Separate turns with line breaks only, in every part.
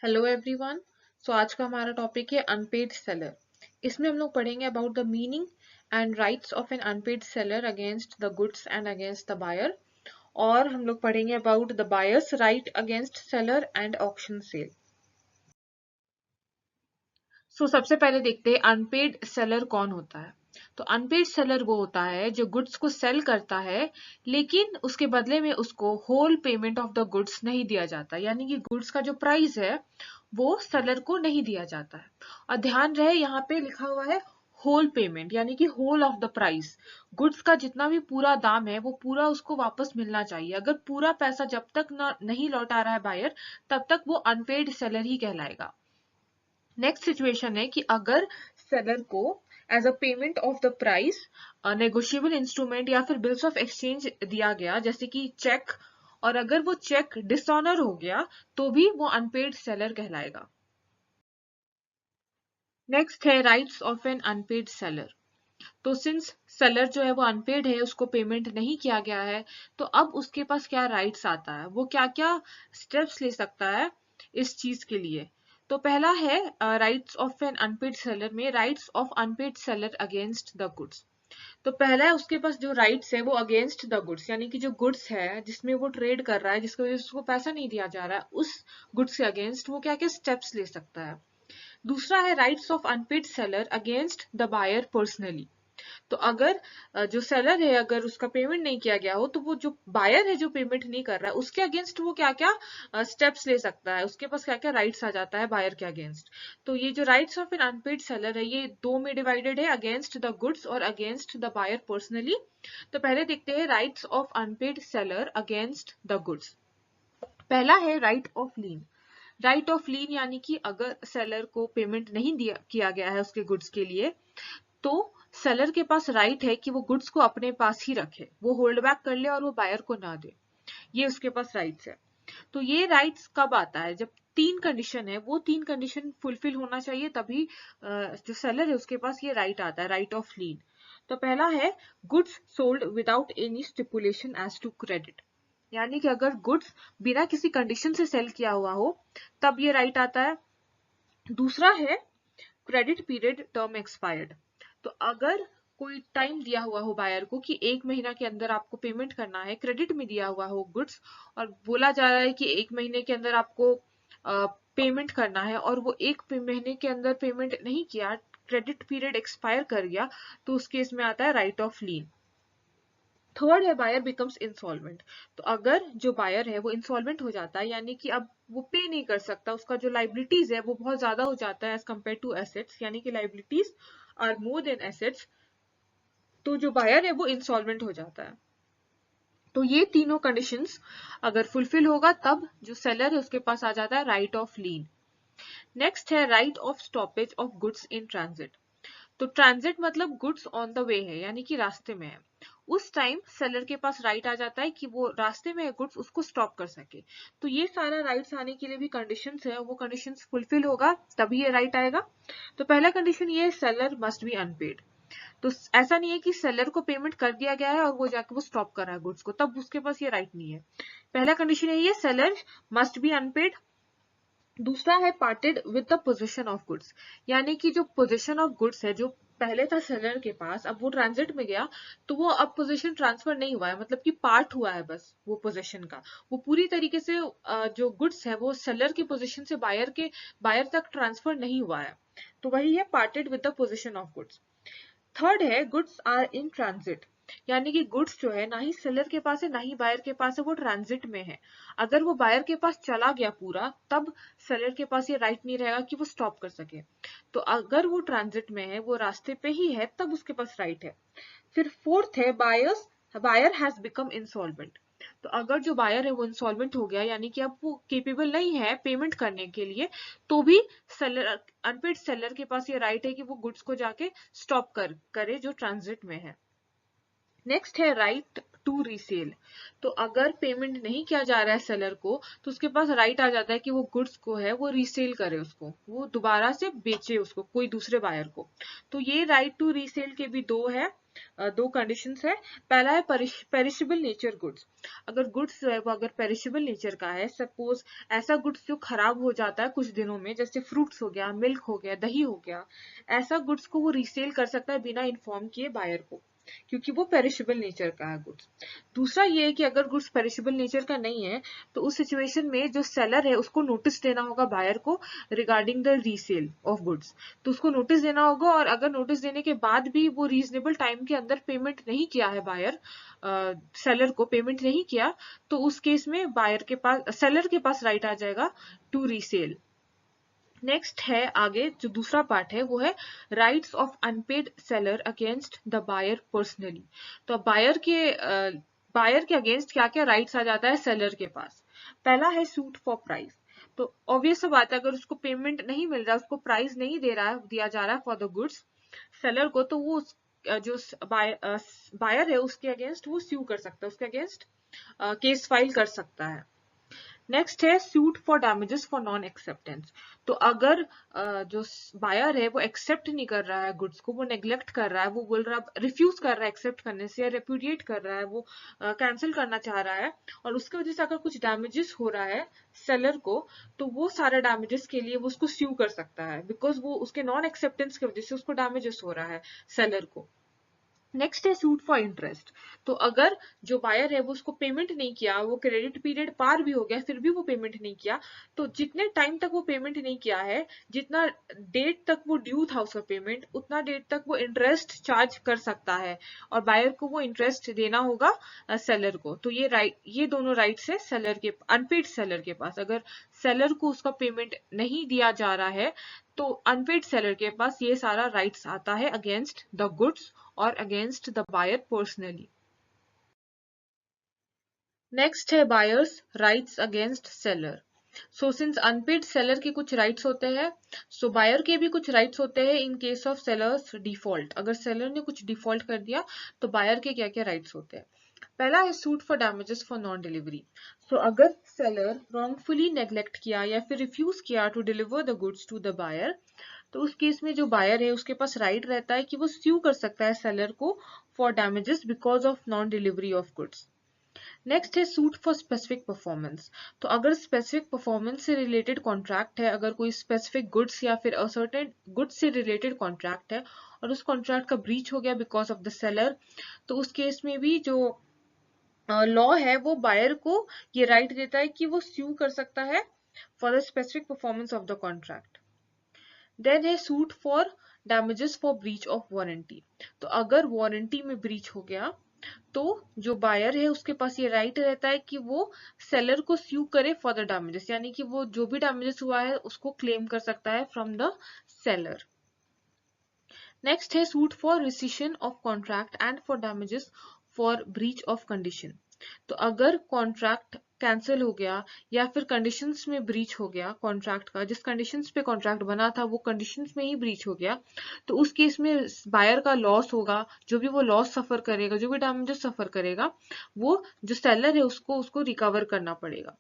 Hello everyone. आज का हमारा टॉपिक है अनपेड सेलर। इसमें हम लोग पढ़ेंगे about the meaning and rights of an unpaid seller against the goods and against the buyer. और हम लोग पढ़ेंगे about the buyer's right against seller and auction sale. सबसे पहले देखते हैं अनपेड सेलर कौन होता है। तो अनपेड सेलर वो होता है जो गुड्स को सेल करता है लेकिन उसके बदले में उसको whole payment of the goods नहीं दिया जाता, यानी कि गुड्स का जो प्राइस है वो सेलर को नहीं दिया जाता है। और ध्यान रहे यहाँ पे लिखा हुआ है होल पेमेंट, यानी कि whole of the price. Goods का जितना भी पूरा दाम है वो पूरा उसको वापस मिलना चाहिए। अगर पूरा पैसा जब तक नहीं लौटा रहा है बायर, तब तक वो अनपेड सेलर ही कहलाएगा। नेक्स्ट सिचुएशन है कि अगर सेलर को as a payment of the price negotiable instrument या फिर बिल्स ऑफ एक्सचेंज दिया गया, जैसे कि चेक, और अगर वो चेक डिसऑनर हो गया तो भी वो अनपेड सेलर कहलाएगा। नेक्स्ट है rights of an unpaid seller. तो सिंस सेलर जो है वो अनपेड है, उसको पेमेंट नहीं किया गया है, तो अब उसके पास क्या राइट्स आता है, वो क्या क्या स्टेप्स ले सकता है इस चीज के लिए। तो पहला है rights of an unpaid seller में rights of unpaid seller against the goods. तो पहला है उसके पास जो राइट्स है वो अगेंस्ट द गुड्स, यानी कि जो गुड्स है जिसमें वो ट्रेड कर रहा है, जिसकी वजह से उसको पैसा नहीं दिया जा रहा है, उस गुड्स के अगेंस्ट वो क्या क्या स्टेप्स ले सकता है। दूसरा है rights of unpaid seller against the buyer personally. तो अगर जो सेलर है अगर उसका पेमेंट नहीं किया गया हो, तो वो जो बायर है जो पेमेंट नहीं कर रहा है उसके अगेंस्ट वो क्या क्या स्टेप्स ले सकता है, उसके पास क्या क्या राइट्स आ जाता है बायर के अगेंस्ट। तो ये जो rights of an unpaid seller है ये दो में डिवाइडेड है, अगेंस्ट द गुड्स और अगेंस्ट द बायर पर्सनली। तो पहले देखते हैं rights of unpaid seller against the goods. पहला है right of lien. Right of lien यानी कि अगर सेलर को पेमेंट नहीं दिया किया गया है उसके गुड्स के लिए, तो सेलर के पास राइट है कि वो गुड्स को अपने पास ही रखे, वो होल्ड बैक कर ले और वो बायर को ना दे। ये उसके पास राइट्स है। तो ये राइट्स कब आता है, जब तीन कंडीशन है, वो तीन कंडीशन फुलफिल होना चाहिए, तभी जो सेलर है उसके पास ये राइट आता है, राइट ऑफ लीन। तो पहला है goods sold without any stipulation as to credit, यानी कि अगर गुड्स बिना किसी कंडीशन से सेल किया हुआ हो तब ये राइट आता है। दूसरा है क्रेडिट पीरियड टर्म एक्सपायर्ड। तो अगर कोई टाइम दिया हुआ हो बायर को कि 1 महीना के अंदर आपको पेमेंट करना है, क्रेडिट में दिया हुआ हो गुड्स, और बोला जा रहा है कि 1 महीने के अंदर आपको पेमेंट करना है, और वो 1 महीने के अंदर पेमेंट नहीं किया, क्रेडिट पीरियड एक्सपायर कर गया, तो उस केस में आता है राइट ऑफ लीन। थर्ड है बायर बिकम्स इंसॉल्वेंट। तो अगर जो बायर है वो इंसॉल्वेंट हो जाता है, यानी कि अब वो पे नहीं कर सकता, उसका जो लाइबिलिटीज है वो बहुत ज्यादा हो जाता है एज कम्पेयर टू एसेट्स, यानी कि liabilities are more than assets, तो जो बायर है वो इंसॉल्वेंट हो जाता है। तो ये तीनों कंडीशंस अगर फुलफिल होगा तब जो सेलर है उसके पास आ जाता है राइट ऑफ लीन। नेक्स्ट है right of stoppage of goods in transit. तो ट्रांजिट मतलब गुड्स ऑन द वे है, यानी कि रास्ते में है, उस टाइम सेलर के पास राइट आ जाता है कि वो रास्ते में है गुड्स, उसको स्टॉप कर सके। तो ये सारा राइट्स आने के लिए भी कंडीशंस है, वो कंडीशंस फुलफिल होगा तभी ये राइट आएगा। तो पहला कंडीशन ये है सेलर मस्ट बी अनपेड। तो ऐसा नहीं है कि सेलर को पेमेंट कर दिया गया है और वो जाके वो स्टॉप कर रहा है गुड्स को, तब उसके पास ये राइट नहीं है। पहला कंडीशन है ये सेलर मस्ट बी अनपेड। दूसरा है parted with the possession of goods, यानी कि जो पोजीशन ऑफ गुड्स है जो पहले था सेलर के पास, अब वो ट्रांजिट में गया, तो वो अब पोजीशन ट्रांसफर नहीं हुआ है, मतलब कि पार्ट हुआ है बस वो पोजीशन का, वो पूरी तरीके से जो गुड्स है वो सेलर की पोजीशन से बायर तक ट्रांसफर नहीं हुआ है। तो वही है parted with the possession of goods. Third है गुड्स आर इन ट्रांजिट, यानी कि गुड्स जो है ना ही सेलर के पास है ना ही बायर के पास है, वो ट्रांजिट में है। अगर वो बायर के पास चला गया पूरा, तब सेलर के पास ये राइट नहीं रहेगा कि वो स्टॉप कर सके। तो अगर वो ट्रांजिट में है, वो रास्ते पे ही है, तब उसके पास राइट है। फिर फोर्थ है बायर हैज बिकम इंसॉल्वेंट। तो अगर जो बायर है वो इंसॉल्वेंट हो गया, यानी कि अब वो केपेबल नहीं है पेमेंट करने के लिए, तो भी सेलर अनपेड सेलर के पास ये राइट है कि वो गुड्स को जाके स्टॉप करे जो ट्रांजिट में है। नेक्स्ट है राइट टू रीसेल। तो अगर पेमेंट नहीं किया जा रहा है सेलर को, तो उसके पास राइट आ जाता है कि वो गुड्स को है वो रीसेल करे, उसको वो दोबारा से बेचे उसको कोई दूसरे बायर को। तो ये राइट टू रीसेल के भी दो है, दो कंडीशंस है। पहला है पेरिशेबल नेचर गुड्स। अगर गुड्स जो है वो अगर पेरिशेबल नेचर का है, सपोज ऐसा गुड्स जो खराब हो जाता है कुछ दिनों में, जैसे फ्रूट्स हो गया, मिल्क हो गया, दही हो गया, ऐसा गुड्स को वो रीसेल कर सकता है बिना इन्फॉर्म किए बायर को, क्योंकि वो पेरिशेबल नेचर का है गुड्स। दूसरा ये है कि अगर गुड्स पेरिशेबल नेचर का नहीं है तो उस सिचुएशन में जो सेलर है उसको नोटिस देना होगा बायर को regarding the resale of goods. तो उसको नोटिस देना होगा, और अगर नोटिस देने के बाद भी वो रीजनेबल टाइम के अंदर पेमेंट नहीं किया है बायर, सेलर को पेमेंट नहीं किया, तो उस केस में बायर के पास, सेलर के पास राइट आ जाएगा टू रीसेल। नेक्स्ट है आगे जो दूसरा पार्ट है वो है rights of unpaid seller against the buyer personally. तो बायर के अगेंस्ट क्या क्या राइट्स आ जाता है सेलर के पास। पहला है सूट फॉर प्राइस। तो ऑब्वियस सा बात है, अगर उसको पेमेंट नहीं मिल रहा, उसको प्राइस नहीं दिया जा रहा है फॉर द गुड्स सेलर को, तो वो जो बायर है उसके अगेंस्ट वो स्यू कर सकता है, उसके अगेंस्ट केस फाइल कर सकता है। नेक्स्ट है suit for damages for non acceptance. तो अगर जो बायर है वो एक्सेप्ट नहीं कर रहा है गुड्स को, वो नेग्लेक्ट कर रहा है, वो बोल रहा है, रिफ्यूज कर रहा है एक्सेप्ट करने से, या रेपुडिएट कर रहा है, वो कैंसिल करना चाह रहा है, और उसकी वजह से अगर कुछ डैमेजेस हो रहा है सेलर को, तो वो सारे डैमेजेस के लिए वो उसको स्यू कर सकता है, बिकॉज वो उसके नॉन एक्सेप्टेंस की वजह से उसको डैमेजेस हो रहा है सेलर को। नेक्स्ट है सूट फॉर इंटरेस्ट। तो अगर जो बायर है वो उसको पेमेंट नहीं किया, वो क्रेडिट पीरियड पार भी हो गया फिर भी वो पेमेंट नहीं किया, तो जितने टाइम तक वो पेमेंट नहीं किया है, जितना डेट तक वो ड्यू था उसका पेमेंट, उतना डेट तक वो इंटरेस्ट चार्ज कर सकता है, और बायर को वो इंटरेस्ट देना होगा सेलर को। तो ये दोनों राइट्स है सेलर के, अनपेड सेलर के पास। अगर सेलर को उसका पेमेंट नहीं दिया जा रहा है तो अनपेड सेलर के पास ये सारा राइट्स आता है अगेंस्ट द गुड्स और against the buyer personally. Next है buyer's rights against seller. So since unpaid seller के कुछ राइट्स होते हैं, सो बायर के भी कुछ राइट्स होते हैं in case of sellers default. अगर सेलर ने कुछ डिफॉल्ट कर दिया तो बायर के क्या क्या राइट्स होते हैं। पहला है suit for damages for non delivery. So अगर सेलर रॉन्गफुली नेग्लेक्ट किया या फिर रिफ्यूज किया to deliver the goods to the buyer, तो उस केस में जो बायर है उसके पास राइट रहता है कि वो स्यू कर सकता है सेलर को for damages because of non delivery of goods. Next है सूट फॉर स्पेसिफिक परफॉर्मेंस। तो अगर स्पेसिफिक परफॉर्मेंस से रिलेटेड कॉन्ट्रैक्ट है, अगर कोई स्पेसिफिक गुड्स या फिर असर्टेन गुड्स से रिलेटेड कॉन्ट्रैक्ट है और उस कॉन्ट्रैक्ट का ब्रीच हो गया बिकॉज ऑफ द सेलर, तो उस केस में भी जो लॉ है वो बायर को ये राइट देता है कि वो स्यू कर सकता है for the specific performance of the contract. Then है suit for damages for breach of warranty. तो अगर वारंटी में ब्रीच हो गया तो जो बायर है उसके पास ये राइट रहता है कि वो सेलर को स्यू करे फॉर द डैमेजेस, यानी कि वो जो भी डैमेजेस हुआ है उसको क्लेम कर सकता है फ्रॉम द सेलर। नेक्स्ट है suit for rescission of contract and for damages for breach of condition. तो अगर कॉन्ट्रैक्ट कैंसिल हो गया या फिर कंडीशंस में ब्रीच हो गया कॉन्ट्रैक्ट का, जिस कंडीशंस पे कॉन्ट्रैक्ट बना था वो कंडीशंस में ही ब्रीच हो गया, तो उस केस में बायर का लॉस होगा, जो भी वो लॉस सफर करेगा, जो भी डैमेजेस सफर करेगा, वो जो सेलर है उसको रिकवर करना पड़ेगा।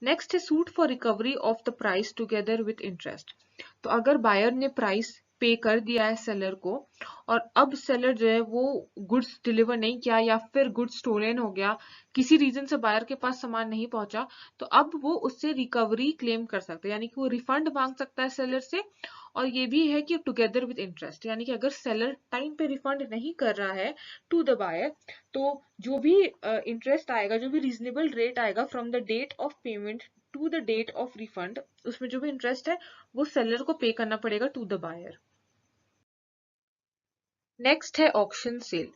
नेक्स्ट है suit for recovery of the price together with interest. तो अगर बायर ने प्राइस पे कर दिया है सेलर को और अब सेलर जो है वो गुड्स डिलीवर नहीं किया या फिर गुड्स स्टोलन हो गया, किसी रीजन से बायर के पास सामान नहीं पहुंचा, तो अब वो उससे रिकवरी क्लेम कर सकता है, यानी कि वो रिफंड मांग सकता है सेलर से। और ये भी है कि टुगेदर विद इंटरेस्ट, यानी कि अगर सेलर टाइम पे रिफंड नहीं कर रहा है टू द बायर, तो जो भी इंटरेस्ट आएगा, जो भी रीजनेबल रेट आएगा from the date of payment to the date of refund, उसमें जो भी इंटरेस्ट है वो सेलर को पे करना पड़ेगा टू द बायर। नेक्स्ट है ऑक्शन सेल।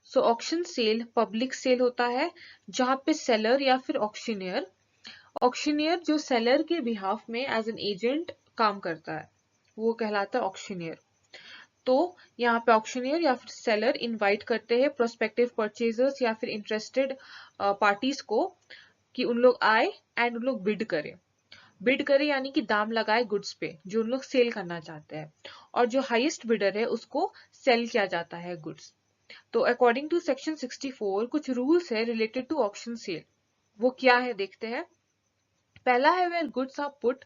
सो ऑक्शन सेल पब्लिक सेल होता है जहां पे सेलर या फिर ऑक्शनियर जो सेलर के बिहाफ में एज एन एजेंट काम करता है वो कहलाता है ऑक्शनियर। तो यहाँ पे ऑक्शनियर या फिर सेलर इनवाइट करते हैं प्रोस्पेक्टिव परचेजर्स या फिर इंटरेस्टेड पार्टीज को कि उन लोग आए एंड उन लोग बिड करे यानी कि दाम लगाए गुड्स पे जो उन लोग सेल करना चाहते हैं, और जो हाईएस्ट बिडर है उसको सेल किया जाता है गुड्स। तो अकॉर्डिंग टू सेक्शन 64 कुछ रूल्स है रिलेटेड टू ऑक्शन सेल। वो क्या है देखते हैं। पहला है where goods are put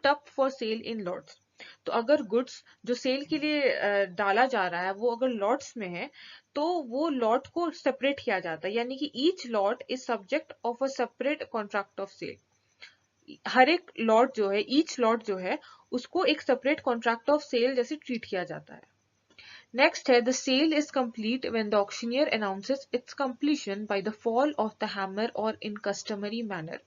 up for sale in lots. तो अगर गुड्स जो सेल के लिए डाला जा रहा है वो अगर लॉट्स में है, तो वो लॉट को सेपरेट किया जाता है, यानी कि each lot is subject of a separate contract of sale. हर एक लॉट जो है, ईच लॉट जो है, उसको एक सेपरेट कॉन्ट्रैक्ट ऑफ सेल जैसे ट्रीट किया जाता है। नेक्स्ट है, the sale is complete when the auctioneer announces its completion by the fall of the hammer और इन कस्टमरी मैनर।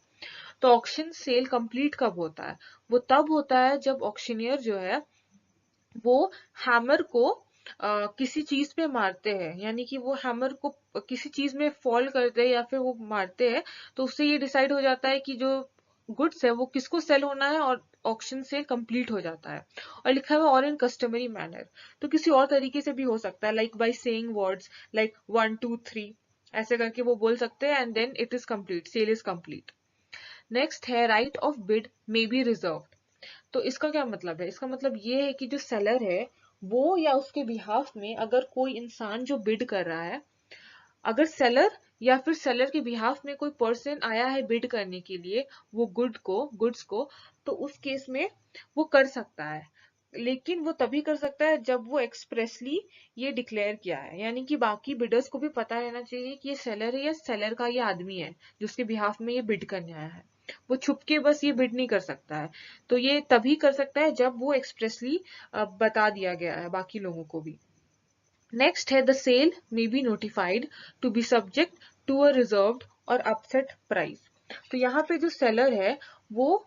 तो ऑक्शन सेल कंप्लीट कब होता है? वो तब होता है जब ऑक्शनियर जो है वो हैमर को किसी चीज पे मारते हैं, यानी कि वो हैमर को किसी चीज में फॉल करते हैं या फिर वो मारते हैं, तो उससे ये डिसाइड हो जाता है कि जो गुड्स है वो किसको सेल होना है, और ऑक्शन सेल कंप्लीट हो जाता है। और लिखा हुआ और इन कस्टमरी मैनर, तो किसी और तरीके से भी हो सकता है, like by saying words like 1 2 3, ऐसे करके वो बोल सकते हैं, and then it is complete, sale is complete. Next है, right of bid may be reserve. तो इसका क्या मतलब है? इसका मतलब ये है कि जो सेलर है वो या उसके बिहाफ में अगर कोई इंसान जो बिड कर रहा है, अगर सेलर या फिर सेलर के बिहाफ में कोई पर्सन आया है बिड करने के लिए वो गुड्स को, तो उस केस में वो कर सकता है, लेकिन वो तभी कर सकता है जब वो एक्सप्रेसली ये डिक्लेयर किया है, यानी कि बाकी बिडर्स को भी पता रहना चाहिए कि ये सेलर है या सेलर का ये आदमी है जिसके बिहाफ में ये बिड करने आया है। वो छुप के बस ये बिड नहीं कर सकता है, तो ये तभी कर सकता है जब वो एक्सप्रेसली बता दिया गया है बाकी लोगों को भी। नेक्स्ट है, the sale may be notified to be subject to a reserved और अपसेट प्राइस। तो यहाँ पे जो सेलर है वो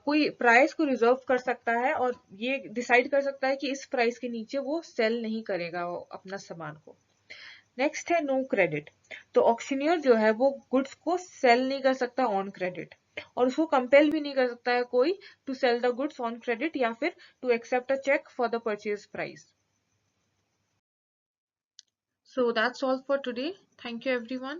कोई प्राइस को रिजर्व कर सकता है और ये डिसाइड कर सकता है कि इस प्राइस के नीचे वो सेल नहीं करेगा वो अपना सामान को। नेक्स्ट है, नो क्रेडिट। तो ऑक्शनियर जो है वो गुड्स को सेल नहीं कर सकता ऑन क्रेडिट, और उसको कंपेल भी नहीं कर सकता है कोई to sell the goods on credit या फिर to accept a cheque for the purchase price. So that's all for today. Thank you everyone.